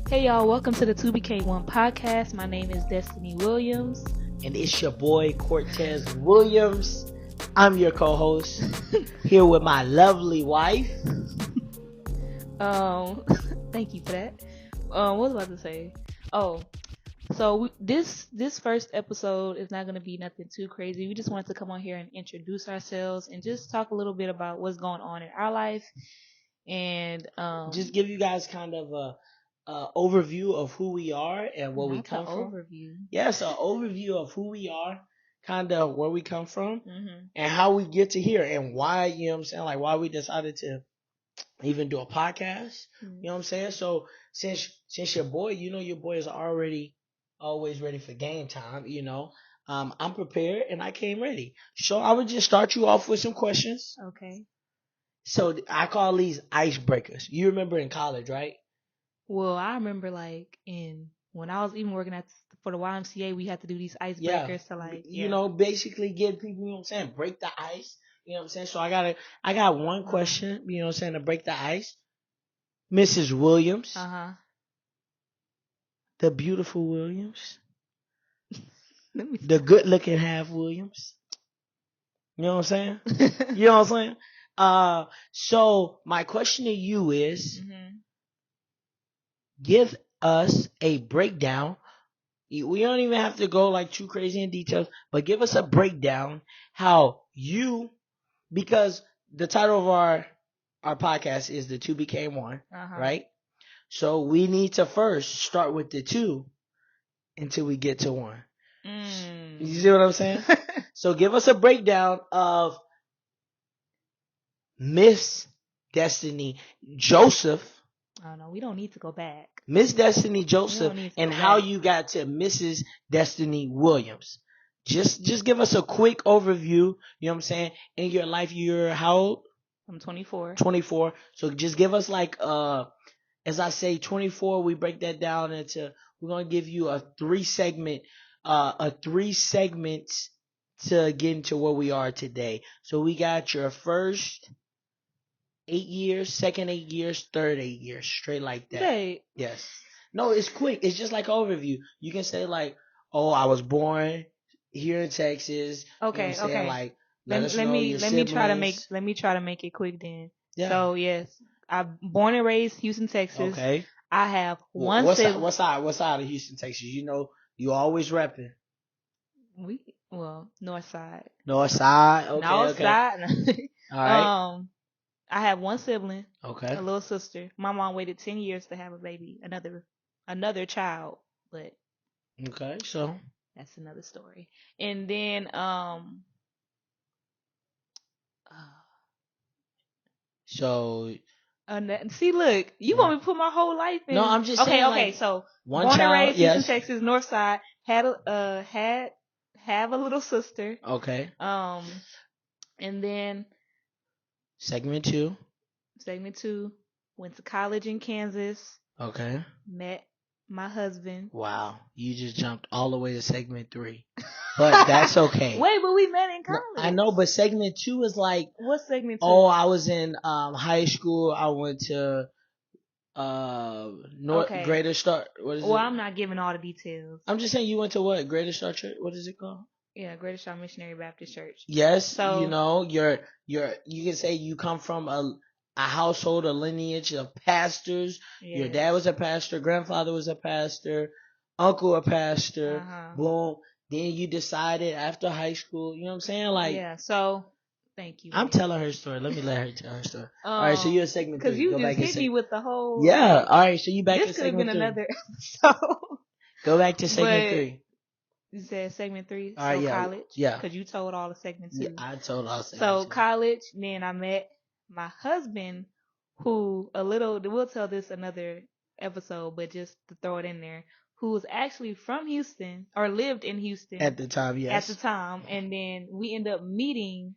Hey y'all, welcome to the 2BCAME1 podcast. My name is Destiny Williams. And it's your boy Cortez Williams. I'm your co-host here with my lovely wife. Thank you for that. What was I about to say? So this first episode is not going to be nothing too crazy. We just wanted to come on here and introduce ourselves and just talk a little bit about what's going on in our life and just give you guys kind of a overview of who we are and where we come from. Overview. Yes, an overview of who we are, kind of where we come from, Mm-hmm. and how we get to here, and why, you know what I'm saying, like why we decided to even do a podcast. Mm-hmm. You know what I'm saying? So since your boy, your boy is already always ready for game time, I'm prepared and I came ready. So I would just start you off with some questions. Okay. So I call these icebreakers. You remember in college, right? Well, I remember when I was even working for the YMCA, we had to do these icebreakers to basically give people, you know what I'm saying, break the ice. You know what I'm saying? So I got one question, you know what I'm saying, to break the ice. Mrs. Williams. Uh-huh. The beautiful Williams. The good looking half Williams. You know what I'm saying? You know what I'm saying? So my question to you is, give us a breakdown. We don't even have to go like too crazy in details, but give us a breakdown how because the title of our podcast is the 2 became one, right? So we need to first start with the 2 until we get to 1. You see what I'm saying? So give us a breakdown of Miss Destiny Joseph. Oh no, we don't need to go back. Miss Destiny Joseph and how you got to Mrs. Destiny Williams. Just give us a quick overview, you know what I'm saying? In your life, you're how old? I'm 24. 24. So just give us as I say 24, we break that down into, we're going to give you a 3 segments to get into where we are today. So we got your first 8 years, second 8 years, third 8 years, straight like that. Hey. Yes. No, it's quick. It's just like an overview. You can say I was born here in Texas. Okay. You know what I'm saying? Like, let me try to make it quick then. Yeah. So yes, I'm born and raised Houston, Texas. Okay. I have one sibling. What side of Houston, Texas? You always repping. North side. North side. Okay. North side. All right. I have one sibling. Okay. A little sister. My mom waited 10 years to have a baby, another child, but okay, so that's another story. And then see, look, you want me to put my whole life in? No, I'm just saying. Okay. So born and raised Houston, Texas, North Side. Have a little sister. Okay. And then segment 2. Went to college in Kansas. Okay. Met my husband. Wow, you just jumped all the way to segment 3, but that's okay. Wait, but we met in college. No, I know, but segment 2 is like, what segment 2? Oh, I was in high school. I went to Greater Star. What is it? Well, I'm not giving all the details. I'm just saying you went to what? Greater Star Church? What is it called? Yeah, Greater Star Missionary Baptist Church. Yes, so you can say you come from a household, a lineage of pastors. Yes. Your dad was a pastor, grandfather was a pastor, uncle a pastor. Boom. Then you decided after high school, you know what I'm saying? Yeah, so thank you. I'm telling her story. Let me let her tell her story. All right, so you're a segment 3. Because you just hit me with the whole... Yeah, all right, so you back to segment 3. This could have been another episode. Go back to segment 3. You said segment 3, all right, college? Yeah. Because you told all the segments 2. Yeah, I told all the segments. So college, then I met my husband, who we'll tell this another episode, but just to throw it in there, who was actually from Houston or lived in Houston at the time. Yes, at the time, and then we ended up meeting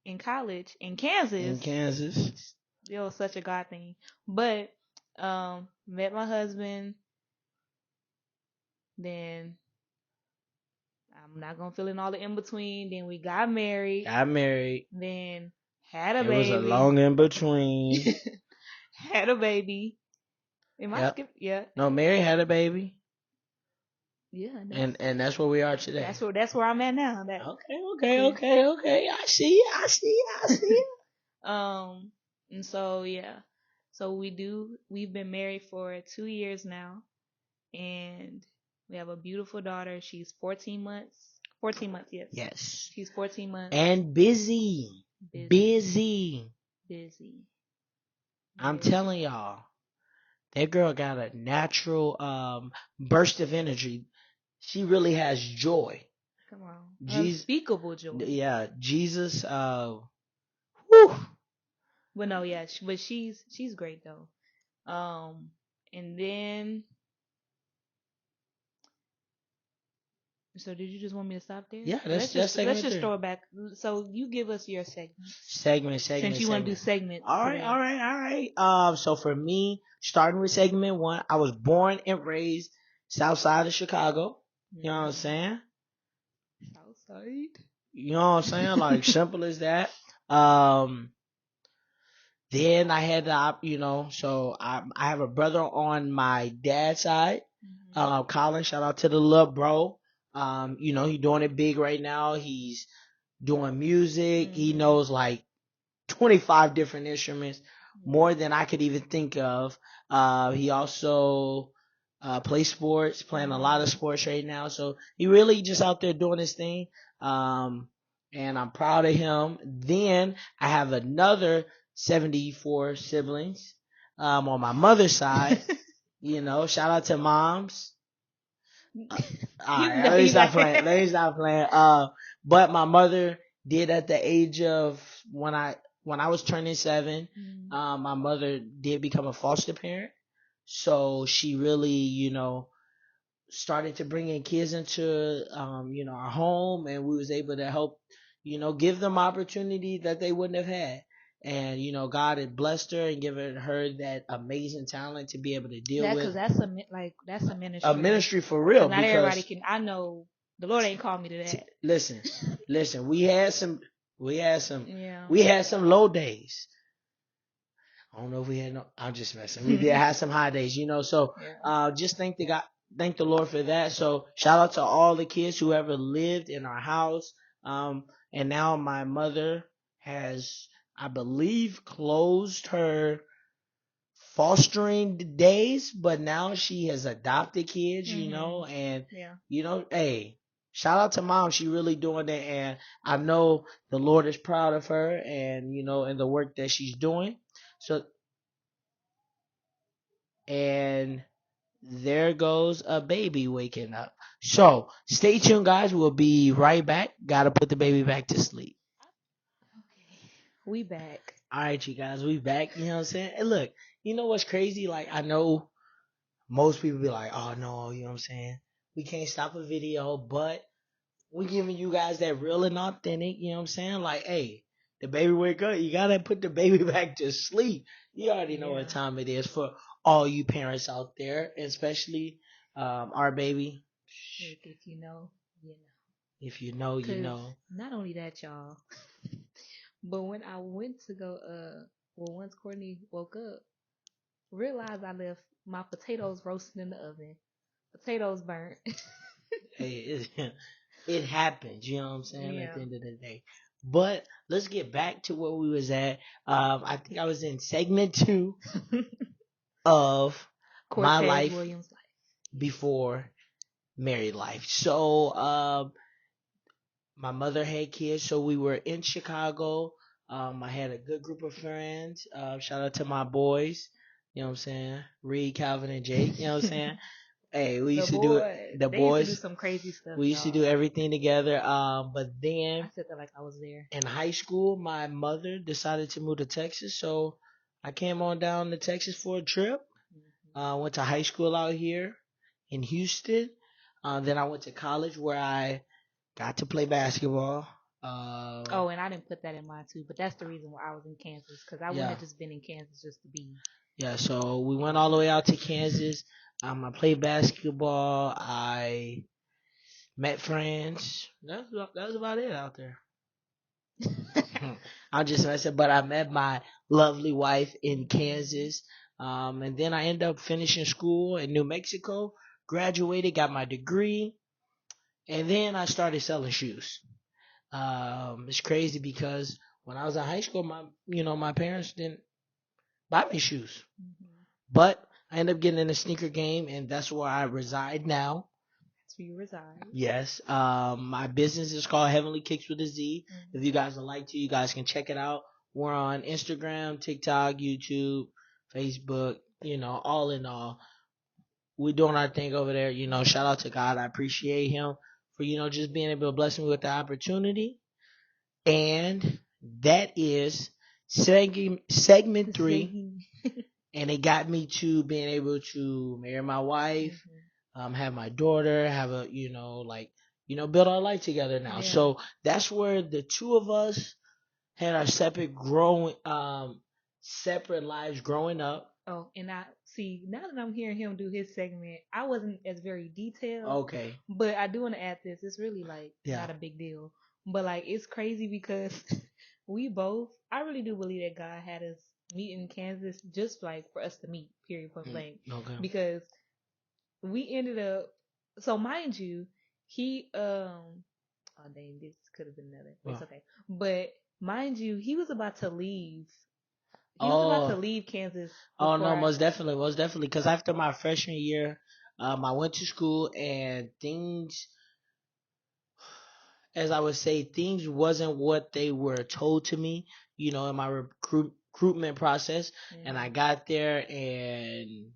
in college in Kansas. It was such a God thing. But met my husband. Then I'm not gonna fill in all the in between. Then we got married. Then had a baby. It was a long in between. Had a baby. Am I Yep. skip? Yeah. No, Mary had a baby, Yeah. and that's where we are today. That's where I'm at now. Okay. I see. And so yeah. So we've been married for 2 years now, and we have a beautiful daughter. She's 14 months. 14 months, yes. Yes. She's 14 months. And busy. Busy. I'm telling y'all, that girl got a natural burst of energy. She really has joy. Come on. Jesus, Unspeakable joy. yeah, Jesus. Whew. But no, yeah, but she's great though. And then, so did you just want me to stop there? Yeah, let's that's just segment throw it back. So you give us your segment. Segment. Since you want to do segments. All right. So for me, starting with segment 1, I was born and raised south side of Chicago. You know what I'm saying? Southside. You know what I'm saying? Like simple as that. Then I had so I have a brother on my dad's side. Colin, shout out to the little bro. He's doing it big right now. He's doing music. He knows like 25 different instruments, more than I could even think of. He also plays sports, playing a lot of sports right now. So he really just out there doing his thing. And I'm proud of him. Then I have another 74 siblings on my mother's side. Shout out to moms. Let me stop playing. But my mother did at the age of when I was turning 7, my mother did become a foster parent. So she really, started to bring in kids into, our home, and we was able to help, give them opportunity that they wouldn't have had. And God had blessed her and given her that amazing talent to be able to deal with. Because that's a ministry. A ministry for real. Not everybody can. I know the Lord ain't called me to that. Listen. We had some Yeah. We had some low days. I don't know if we had no. I'm just messing. We did have some high days, So just thank the Lord for that. So shout out to all the kids who ever lived in our house. And now my mother has, I believe, closed her fostering days, but now she has adopted kids, and hey, shout out to mom. She really doing that, and I know the Lord is proud of her, and and the work that she's doing. So, and there goes a baby waking up. So stay tuned, guys. We'll be right back. Gotta put the baby back to sleep. Okay, we back. All right, you guys, we back. You know what I'm saying? And look, you know what's crazy? Like, I know most people be like, oh no, you know what I'm saying? We can't stop a video, but we giving you guys that real and authentic, you know what I'm saying? Like, hey, the baby wake up, you gotta put the baby back to sleep. You already know what time it is for all you parents out there, especially our baby. If you know, you know. If you know, you know. Not only that, y'all, but when I went to go, once Courtney woke up, realized I left my potatoes roasting in the oven. Potatoes burnt. Hey, it happens, you know what I'm saying, at the end of the day. But let's get back to where we was at. I think I was in segment 2 of Cortez my life Williams' life before married life. So my mother had kids, so we were in Chicago. I had a good group of friends. Shout out to my boys. You know what I'm saying? Reed, Calvin, and Jake. You know what I'm saying? Hey, we used to do it. The boys used to do some crazy stuff. We used to do everything together. But then I said that like I was there. In high school, my mother decided to move to Texas, so I came on down to Texas for a trip. Went to high school out here in Houston. Then I went to college where I got to play basketball. And I didn't put that in mine too, but that's the reason why I was in Kansas, because I wouldn't have just been in Kansas just to be. Yeah, so we went all the way out to Kansas. I played basketball. I met friends. That was about it out there. I'm just messing, but I met my lovely wife in Kansas. And then I ended up finishing school in New Mexico, graduated, got my degree, and then I started selling shoes. It's crazy because when I was in high school, my parents didn't buy me shoes, but I ended up getting in the sneaker game, and that's where I reside now. That's where you reside. Yes. My business is called Heavenly Kicks with a Z. If you guys would like to, you guys can check it out. We're on Instagram, TikTok, YouTube, Facebook. All in all, we're doing our thing over there. Shout out to God. I appreciate Him for just being able to bless me with the opportunity. And that is segment 3. And it got me to being able to marry my wife, have my daughter, have build our life together now. Yeah. So that's where the two of us had our separate lives growing up. Oh, and I see now that I'm hearing him do his segment, I wasn't as very detailed. Okay. But I do want to add this. It's really not a big deal. But it's crazy because we both, I really do believe that God had us meet in Kansas just for us to meet, period, point blank. Okay. Because we ended up, so mind you, he, oh dang, this could have been another. It's okay. But mind you, he was about to leave. He was about to leave Kansas. Oh no, most definitely. Because after my freshman year, I went to school and things, as I would say, things wasn't what they were told to me. In my recruitment process, and I got there and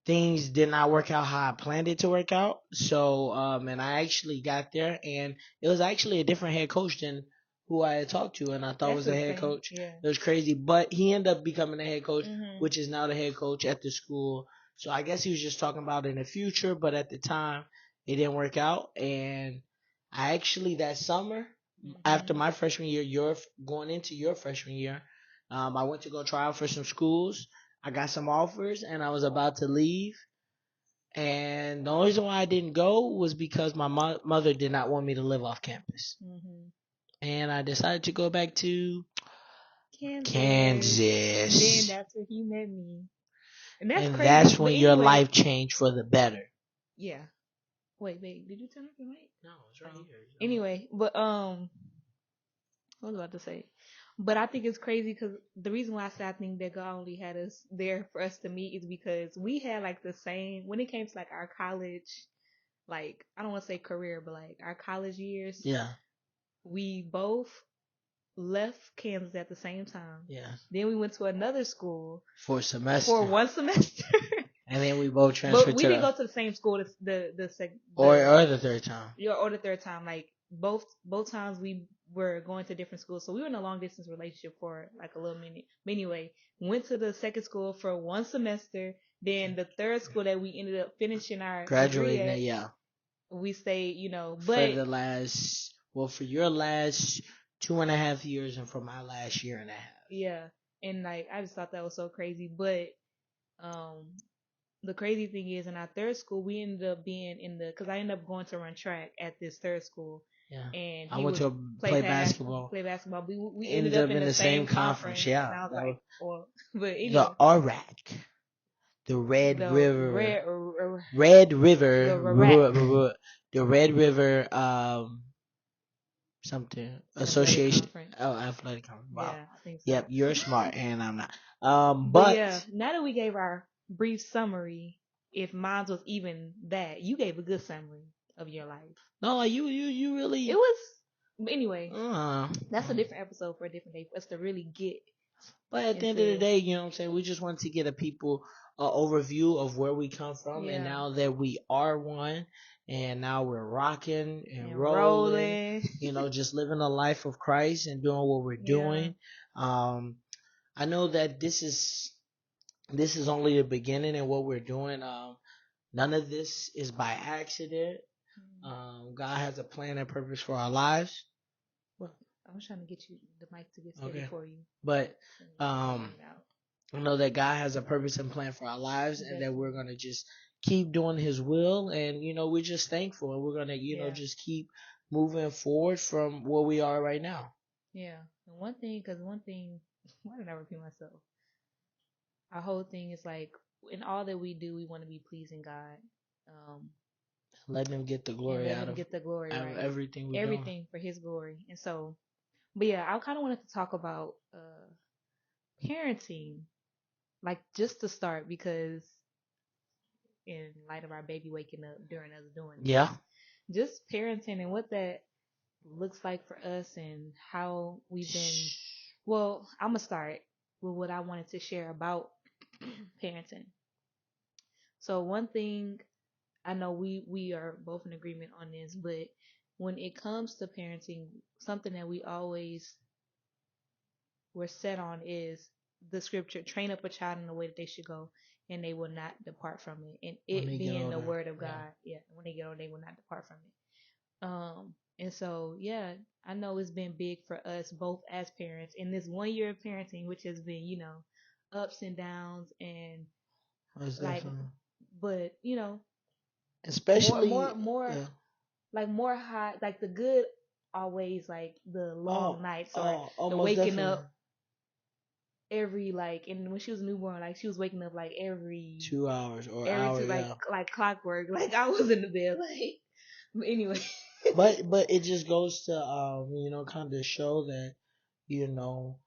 things did not work out how I planned it to work out. So, and I actually got there, and it was actually a different head coach than who I had talked to, and I thought was the head coach. Yeah. It was crazy, but he ended up becoming the head coach, which is now the head coach at the school. So I guess he was just talking about in the future, but at the time, it didn't work out. And I actually that summer, after my freshman year, going into your freshman year, I went to go try out for some schools. I got some offers, and I was about to leave. And the only reason why I didn't go was because my mother did not want me to live off campus. And I decided to go back to Kansas. Then that's where he met me. And that's crazy. That's when your life changed for the better. Yeah. Wait. Did you turn off your mic? No, it's right here. Anyway, but what was I about to say? But I think it's crazy because the reason why I say I think that God only had us there for us to meet is because we had the same, when it came to our college, I don't want to say career, but our college years. Yeah. We both left Kansas at the same time. Yeah. Then we went to another school for one semester. And then we both transferred. But we didn't go to the same school. The third time. Yeah, or the third time. Both times we were going to different schools, so we were in a long distance relationship for a little minute. But anyway, went to the second school for one semester. Then the third school that we ended up finishing our graduating. Degree at, yeah. We stayed, but for your last 2.5 years and for my last year and a half. Yeah, and I just thought that was so crazy. But the crazy thing is, in our third school, we ended up being because I ended up going to run track at this third school. Yeah. And I went to play basketball. We ended up in the same conference. Yeah. And I was but anyway. The RAC. The Red River. The Red River something association. Athletic conference. Wow. Yeah, I think so. Yep, you're smart and I'm not. But yeah, now that we gave our brief summary, if mine was even that, you gave a good summary of your life. No, you really. It was. Anyway, that's a different episode for a different day for us to really get. But at the end of the day, you know what I'm saying? We just want to get a people overview of where we come from, and now that we are one, and now we're rocking and rolling, just living a life of Christ and doing what we're doing. I know that this is only the beginning in what we're doing. None of this is by accident. God has a plan and purpose for our lives. Well, I was trying to get you the mic to get steady for you. But I know that God has a purpose and plan for our lives, and that we're gonna just keep doing His will, and we're just thankful, and we're gonna just keep moving forward from where we are right now. Yeah, and one thing, why did I repeat myself? our whole thing is like in all that we do, we want to be pleasing God. Um, Let him get the and glory let out him of get the glory, right? everything we're doing. Everything for his glory. And so, but yeah, I kind of wanted to talk about parenting, like just to start, because in light of our baby waking up during us doing this, Yeah. just parenting and what that looks like for us and how we've been. Well, I'm gonna start with what I wanted to share about parenting. So one thing I know we are both in agreement on this, but when it comes to parenting, something that we always were set on is the scripture: train up a child in the way that they should go, and they will not depart from it. And When it they get being the older. word of Yeah. God, yeah, when they get older, they will not depart from it. And so yeah, I know it's been big for us both as parents in this 1 year of parenting, which has been, ups and downs and Most like, definitely. but more, Especially, more, more, yeah. like more high, like the good always like the long Oh, nights or the almost waking definitely. up every like, and when she was a newborn, like she was waking up like every 2 hours or every hour, two, yeah. like clockwork. Like I was in the bed, like. But anyway. But it just goes to kind of show that you know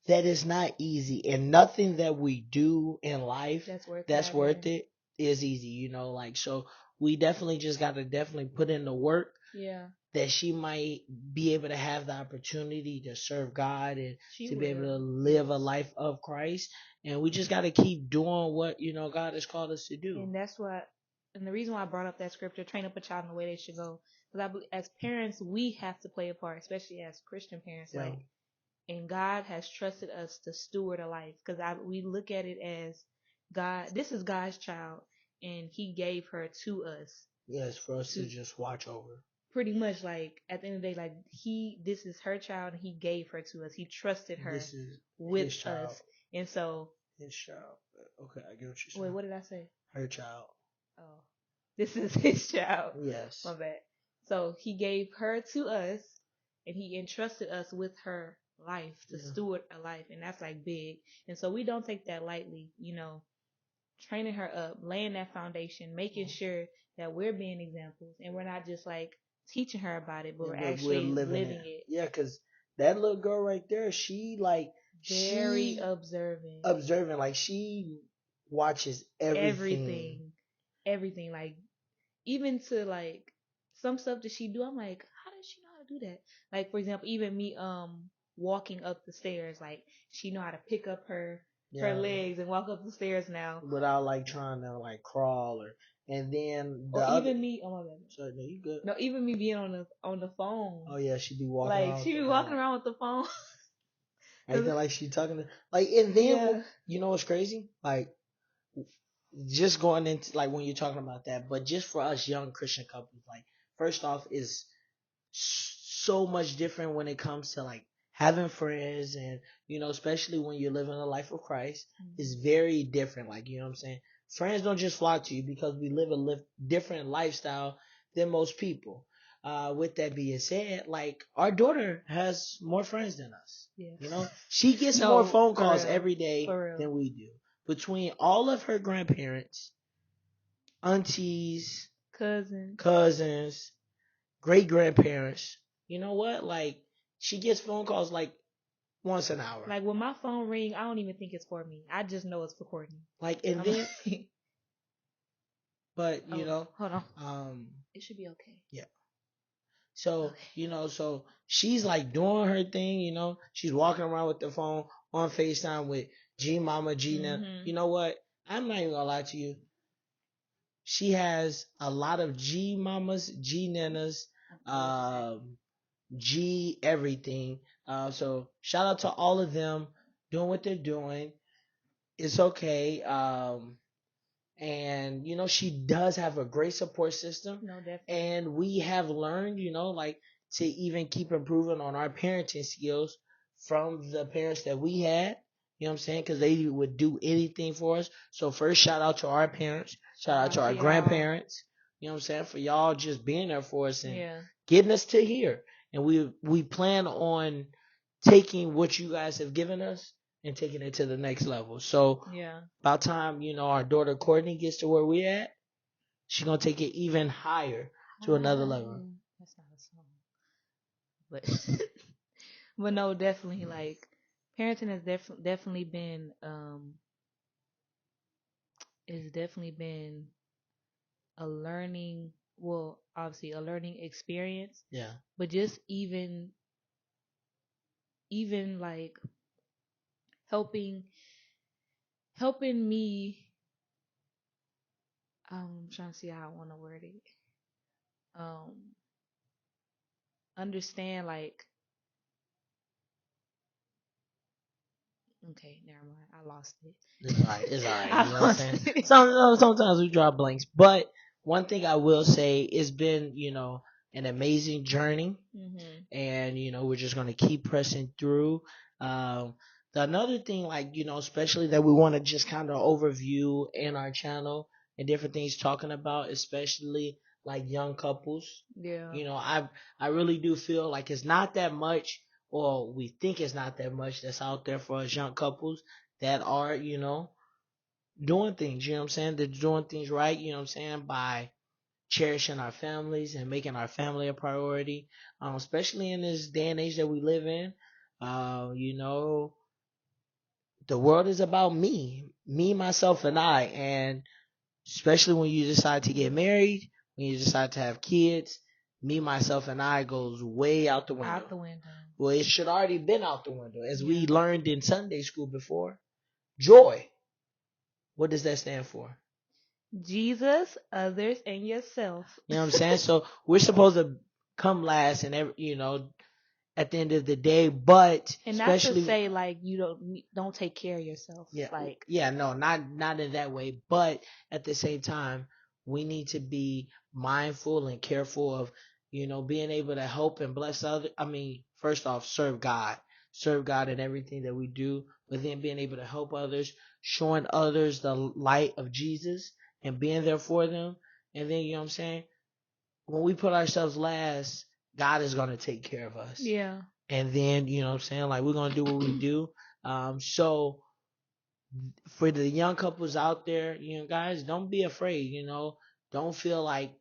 that it's not easy, and nothing that we do in life That's worth worth it is easy. Like, so we definitely just got to definitely put in the work. Yeah. That she might be able to have the opportunity to serve God and She to be able to will. live a Yes. life of Christ. And we just got to keep doing what God has called us to do. And that's what, and the reason why I brought up that scripture, train up a child in the way they should go, because I believe as parents we have to play a part, especially as Christian parents. Yeah. Like, and God has trusted us to steward a life, because we look at it as God. This is God's child, and He gave her to us. Yes, for us to just watch over. Pretty much, like at the end of the day, like this is her child, and He gave her to us. He trusted her This is with his child. us, and so His child. Okay, I get what you're saying. wait, what did I say? Her child. Oh, this is his child. Yes. My bad. So he gave her to us, and he entrusted us with her life to steward a life, and that's like big. And so we don't take that lightly, training her up, laying that foundation, making sure that we're being examples, and we're not just like teaching her about it, but we're actually living it. Yeah, because that little girl right there, she like Very observant. Observant, like she watches everything. Everything, like even to like some stuff that she do, I'm like, how does she know how to do that? Like for example, even me walking up the stairs, like she know how to pick up her legs and walk up the stairs now without like trying to like crawl and then or even me. Oh my god. Sorry, no, you good. No, even me being on the phone. Oh yeah, she be walking Like around. she be walking around with the phone. Acting like she talking to like, and then Yeah. you know what's crazy? Like just going into like when you're talking about that, but just for us young Christian couples, like first off is so much different when it comes to like having friends and especially when you're living a life of Christ is very different. Like, you know what I'm saying? Friends don't just flock to you because we live a different lifestyle than most people. With that being said, like our daughter has more friends than us. Yeah. She gets No, more phone for calls real. every day For real. than we do. Between all of her grandparents, aunties, cousins, great grandparents, you know what? Like she gets phone calls like once an hour. Like when my phone ring, I don't even think it's for me. I just know it's for Courtney. Like, and then, but hold on. It should be okay. Yeah. So so she's like doing her thing. She's walking around with the phone on FaceTime with G Mama, G Nana. Mm-hmm. You know what? I'm not even gonna lie to you. She has a lot of G Mamas, G Nanas, G everything. So shout out to all of them doing what they're doing. It's okay. And she does have a great support system. No, definitely. And we have learned, like to even keep improving on our parenting skills from the parents that we had. You know what I'm saying? Because they would do anything for us. So first, shout out to our parents. Shout out to our grandparents. You know what I'm saying? For y'all just being there for us and getting us to here. And we plan on taking what you guys have given us and taking it to the next level. So Yeah. by the time, our daughter Courtney gets to where we at, she's gonna take it even higher to another level. That's not a song. But but no, definitely like parenting has definitely been it's definitely been a learning, well, obviously a learning experience, Yeah. but just even like helping me, I'm trying to see how I want to word it. Um Understand like, okay, never mind. I lost it. It's all right. It's all right. You I know what I'm lost saying? it. Sometimes we draw blanks, but one thing I will say, it's been, an amazing journey, Mhm. and we're just gonna keep pressing through. Um, another thing, like especially that we want to just kind of overview in our channel and different things talking about, especially like young couples. Yeah. I really do feel like it's not that much, or we think it's not that much that's out there for us young couples that are doing things. You know what I'm saying? They're doing things right. You know what I'm saying, by cherishing our families and making our family a priority, especially in this day and age that we live in. You know, the world is about me, myself, and I. And especially when you decide to get married, when you decide to have kids, me, myself, and I goes way out the window. Out the window. Well, it should already been out the window. As we Yeah. learned in Sunday school before, joy. What does that stand for? Jesus, others, and yourself. You know what I'm saying? So we're supposed to come last and at the end of the day, but And not to especially, say like you don't take care of yourself. yeah, Like, yeah, no, not in that way, but at the same time, we need to be mindful and careful of being able to help and bless others. I mean, first off, serve God in everything that we do, but then being able to help others, showing others the light of Jesus and being there for them. And then, you know what I'm saying, when we put ourselves last, God is going to take care of us. yeah. And then, you know what I'm saying, like, we're going to do what we do. So for the young couples out there, guys, don't be afraid, don't feel like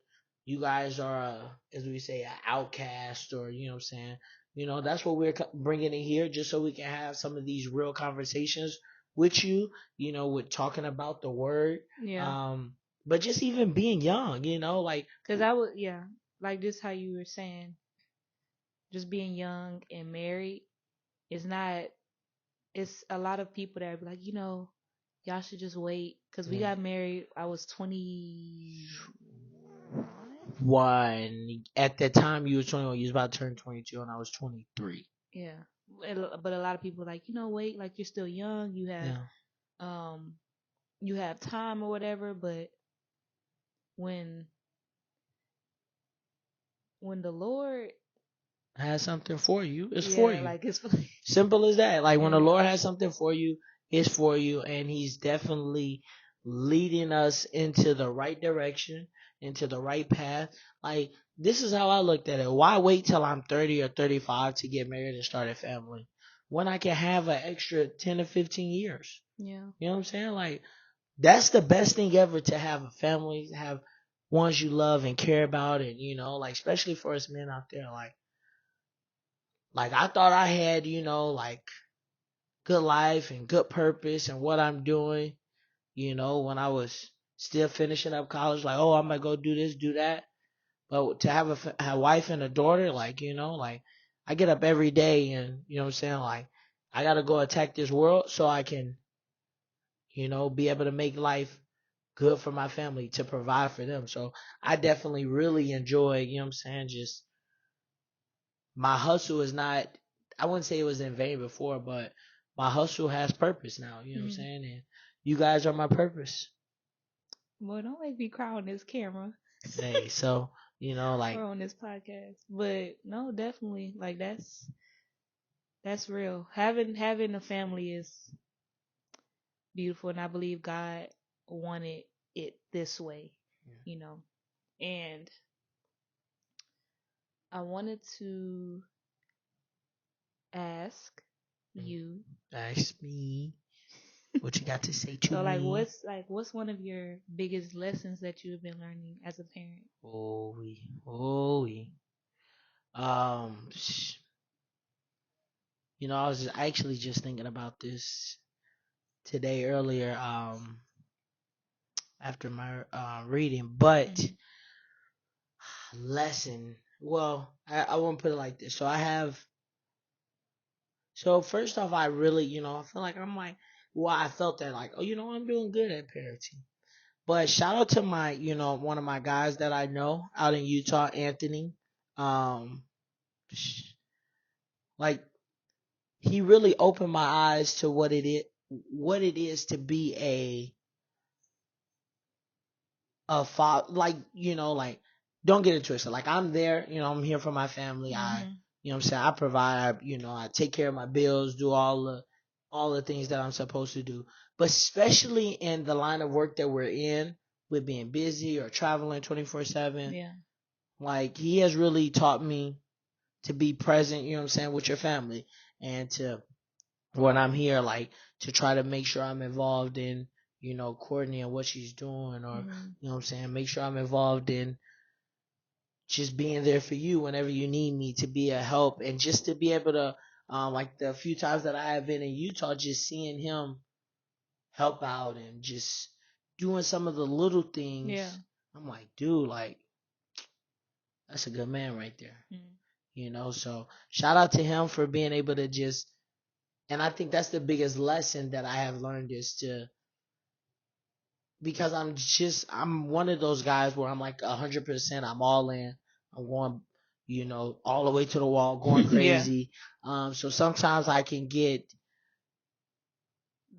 you guys are, as we say, an outcast, or, what I'm saying, that's what we're bringing in here, just so we can have some of these real conversations with you, with talking about the word. Yeah. But just even being young, like, Cause I would, yeah, like just how you were saying, just being young and married is not. It's a lot of people that are like, y'all should just wait. Cause we mm, got married. I was 20. one at the time you was 21, you was about to turn 22, and I was 23. Yeah. But a lot of people like, wait, like you're still young. Yeah. Um, you have time or whatever. But when the Lord, Has something for you, it's for yeah, you. like it's, Simple as that. Like, when the and Lord has something for you, it's for you, and He's definitely leading us into the right direction, into the right path. Like, this is how I looked at it. Why wait till I'm 30 or 35 to get married and start a family when I can have an extra 10 to 15 years? yeah, You know what I'm saying? Like, that's the best thing ever, to have a family, have ones you love and care about, and like, especially for us men out there, like I thought I had, like, good life and good purpose and what I'm doing, when I was still finishing up college, like, oh, I'm gonna go do this, do that. But to have a wife and a daughter, like, like, I get up every day, and what I'm saying, like, I gotta go attack this world so I can, be able to make life good for my family, to provide for them. So I definitely really enjoy, what I'm saying, just my hustle is not, I wouldn't say it was in vain before, but my hustle has purpose now, you know what I'm mm. saying? And you guys are my purpose. Boy, don't make me cry on this camera Hey, so, like, or on this podcast. But no, definitely, like that's real. Having a family is beautiful, and I believe God wanted it this way, you know. And I wanted to ask. you. That's me. What you got to say to So me? what's one of your biggest lessons that you've been learning as a parent? Oh, we. Um, I was actually just thinking about this today earlier. After my reading, but Mhm. lesson. Well, I won't put it like this. So I have. So first off, I really, I feel like I'm like, well, I felt that like, oh, I'm doing good at parenting. But shout out to my, one of my guys that I know out in Utah, Anthony. Um, like he really opened my eyes to what it is to be a father. Like like don't get it twisted. Like I'm there, I'm here for my family. Mhm. What I'm saying, I provide. I take care of my bills, do all the things that I'm supposed to do. But especially in the line of work that we're in, with being busy or traveling 24/7, Yeah. like he has really taught me to be present, what I'm saying, with your family, and to when I'm here, like to try to make sure I'm involved in, coordinating what she's doing, or Mhm. what I'm saying, make sure I'm involved in just being there for you whenever you need me, to be a help, and just to be able to, like the few times that I have been in Utah, just seeing him help out and just doing some of the little Yeah. things. I'm like, dude, like that's a good man right there. Mhm. So shout out to him for being able to just, and I think that's the biggest lesson that I have learned, is to, because I'm one of those guys where I'm like 100%, I'm all in, I'm going, all the way to the wall, going Yeah. crazy. So sometimes I can get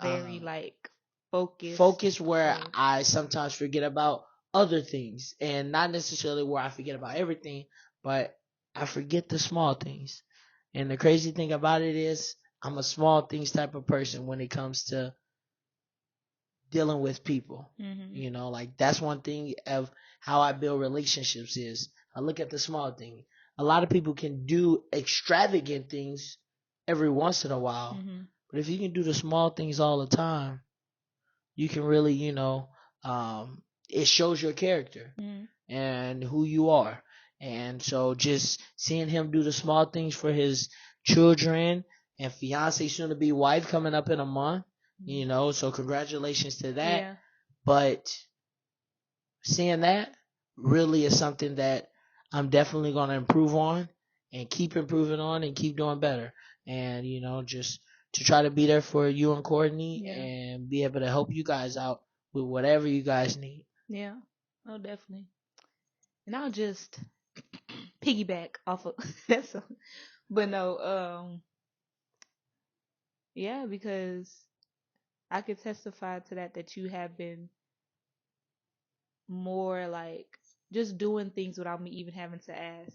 Very um like focused focused where or I sometimes forget about other things, and not necessarily where I forget about everything, but I forget the small things. And the crazy thing about it is, I'm a small things type of person when it comes to dealing with people. mhm. Like that's one thing of how I build relationships, is I look at the small thing. A lot of people can do extravagant things every once in a while, Mhm. but if you can do the small things all the time, you can really, it shows your character Mhm. and who you are. And so just seeing him do the small things for his children and fiance, soon to be wife, coming up in a month, Mhm. so congratulations to that. Yeah. But seeing that really is something that I'm definitely going to improve on, and keep improving on, and keep doing better. And, just to try to be there for you and Courtney, Yeah. and be able to help you guys out with whatever you guys need. Yeah. Oh, definitely. And I'll just piggyback off of that. So, but no, yeah, because I could testify to that you have been more like just doing things without me even having to ask,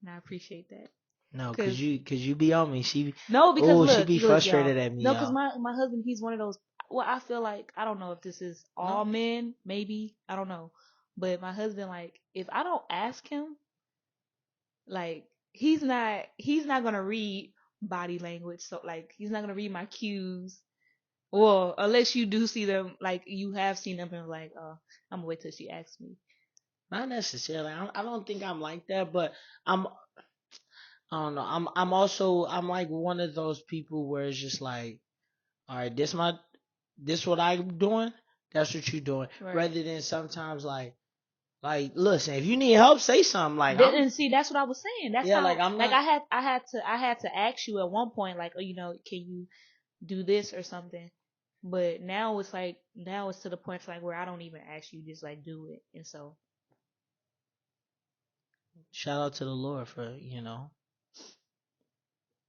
and I appreciate that. No, Cause cause you be on me. no, because She look, be look, y'all. frustrated at me, No, because y'all. my husband, he's one of those. Well, I feel like I don't know if this is all No, men, maybe I don't know, but my husband, like, if I don't ask him, like, he's not gonna read body language, so like he's not gonna read my cues. Well, unless you do see them, like you have seen them, and like, I'm gonna wait till she asks me. not necessarily. I don't think I'm like that, but I'm. I don't know. I'm like one of those people where it's just like, all right, this what I'm doing. That's what you're doing. Right. Rather than sometimes listen, if you need help, say something. Like I'm, And see, that's what I was saying. That's yeah, like how, I'm like, not. I had to ask you at one point, like, oh, can you do this or something? But now it's like, now it's to the point like where I don't even ask you, just like do it. And so, Shout out to the Lord for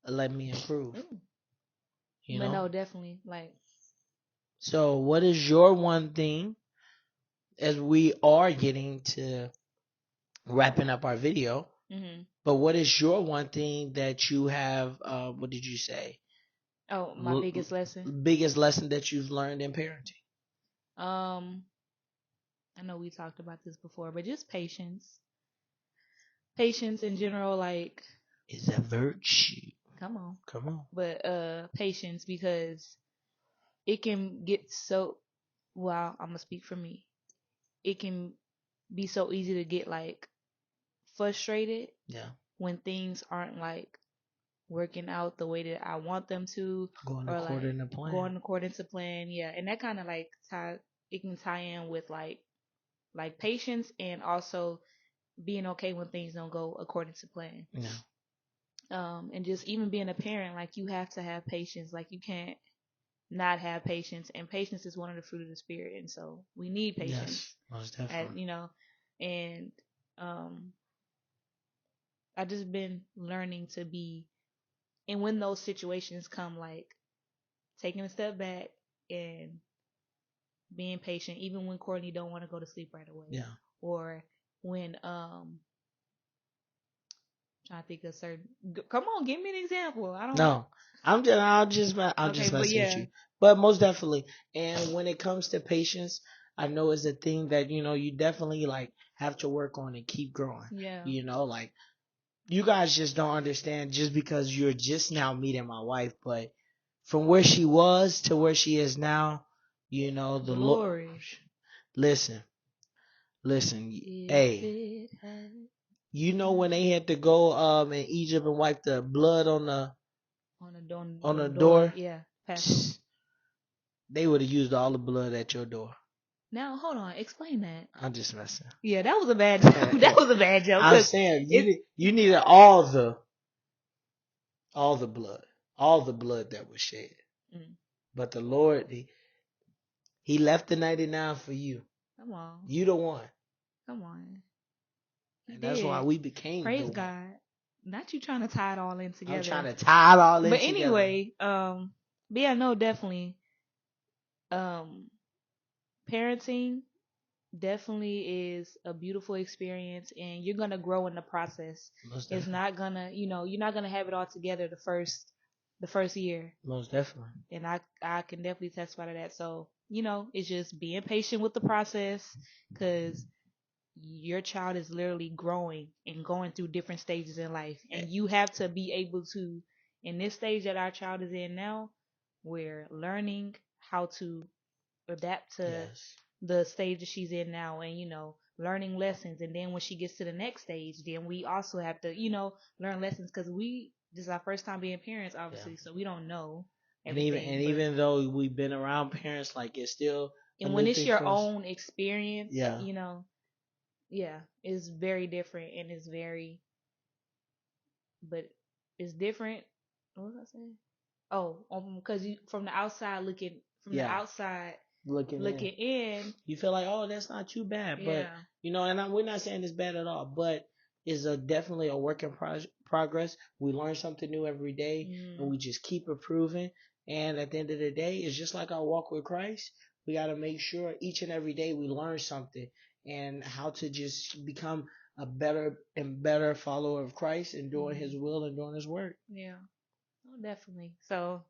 let me improve. mm. You But know. no, definitely, like, So, what is your one thing, as we are getting to wrapping up our video? hmm But what is your one thing that you have? What did you say? oh, my biggest lesson. Biggest lesson that you've learned in parenting? Um, I know we talked about this before, but just patience, patience in general. Like, Is a virtue. Come on. Come on. But patience, because it can get so, well, I'm gonna speak for me. It can be so easy to get like frustrated Yeah. when things aren't like working out the way that I want them to, Going or according like to plan. going according to plan. Yeah, and that kind of like it can tie in with like patience, and also being okay when things don't go according to plan. Yeah. And just even being a parent, like you have to have patience. Like you can't not have patience, and patience is one of the fruit of the spirit, and so we need patience. Yes, most definitely. And um, I just been learning to be, and when those situations come, like taking a step back and being patient, even when Courtney don't want to go to sleep right away, Yeah. or when trying to think of certain. Come on, give me an example. I don't. No, I'll just Okay, but messing with yeah, you. But most definitely, and when it comes to patience, I know it's a thing that you definitely like have to work on and keep growing. yeah, Like you guys just don't understand just because you're just now meeting my wife, but from where she was to where she is now, the Lord. glory. Listen, listen, If hey. it had When they had to go in Egypt and wipe the blood on the on the door, door, yeah, Passover. they would have used all the blood at your door. Now hold on, explain that. I'm just messing. Yeah, that was a bad joke. That was a bad joke. I'm saying you needed all the blood that was shed. Mm, But the Lord, he left the 99 for you. come on, You the one. come on. He And that's why did. we became Praise the one. God. Not you trying to tie it all in together. I'm trying to tie it all in But together. anyway, but yeah, no, definitely. Parenting definitely is a beautiful experience, and you're gonna grow in the process. Most It's definitely. not gonna, you're not gonna have it all together the first year. Most definitely. And I can definitely testify to that. So, it's just being patient with the process, because your child is literally growing and going through different stages in life. And you have to be able to, in this stage that our child is in now, we're learning how to adapt to Yes. the stage that she's in now, and learning lessons. And then when she gets to the next stage, then we also have to learn lessons, because this is our first time being parents, obviously. Yeah. So we don't know And everything. even though we've been around parents, like it's still a And new when it's thing your for us. own experience, Yeah. Yeah, it's very different, and but it's different. What was I saying? Oh, because you from the outside looking, Looking in, you feel like, oh, that's not too bad. yeah. But and we're not saying it's bad at all, but it's definitely a work in progress. We learn something new every day, and we just keep improving. And at the end of the day, it's just like our walk with Christ. We got to make sure each and every day we learn something, and how to just become a better and better follower of Christ, and doing His will and doing His work. Yeah, oh, definitely. So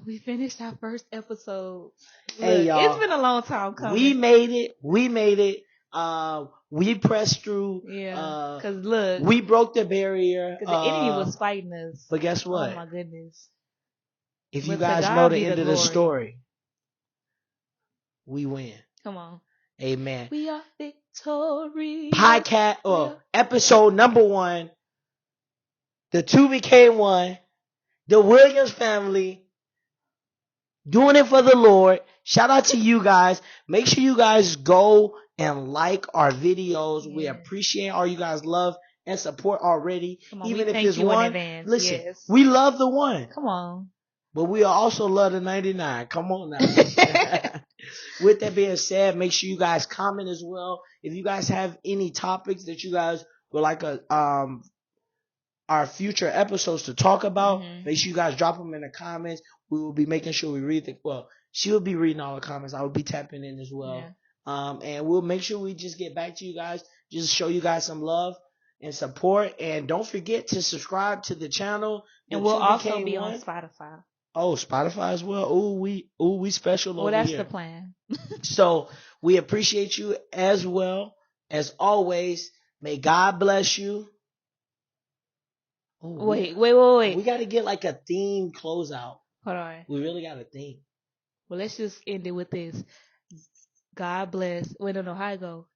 we finished our first episode. Hey, Look, y'all, it's been a long time coming. We made it. We pressed through. Yeah, because look, we broke the barrier. Because the enemy was fighting us. But guess what? Oh my goodness. If you guys know the end of the glory. story, we win. Come on. Amen. We are victorious. Podcast, episode number 1. The 2 became one. The Williams family. Doing it for the Lord. Shout out to you guys. Make sure you guys go and like our videos. Yes. We appreciate all you guys' love and support already. On, even if it's one, listen, yes. We love the one. Come on. But we also love the 99. Come on now. With that being said, make sure you guys comment as well. If you guys have any topics that you guys would like our future episodes to talk about, make sure you guys drop them in the comments. We will be making sure we read she will be reading all the comments. I will be tapping in as well. Yeah. And we'll make sure we just get back to you guys, just show you guys some love and support. And don't forget to subscribe to the channel. And we'll also be on Spotify. Oh, Spotify as well. We special over here. Well, that's the plan. So we appreciate you as well. As always, may God bless you. Ooh, Wait. we got to get like a theme closeout. Hold on. We really got a theme. Well, let's just end it with this. God bless. Wait, no, how it go?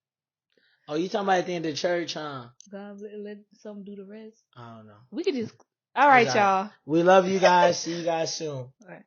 Oh, you talking about at the end of church, huh? God bless. Let some do the rest. I don't know. We could just. All right, It's y'all. We love you guys. See you guys soon. All right.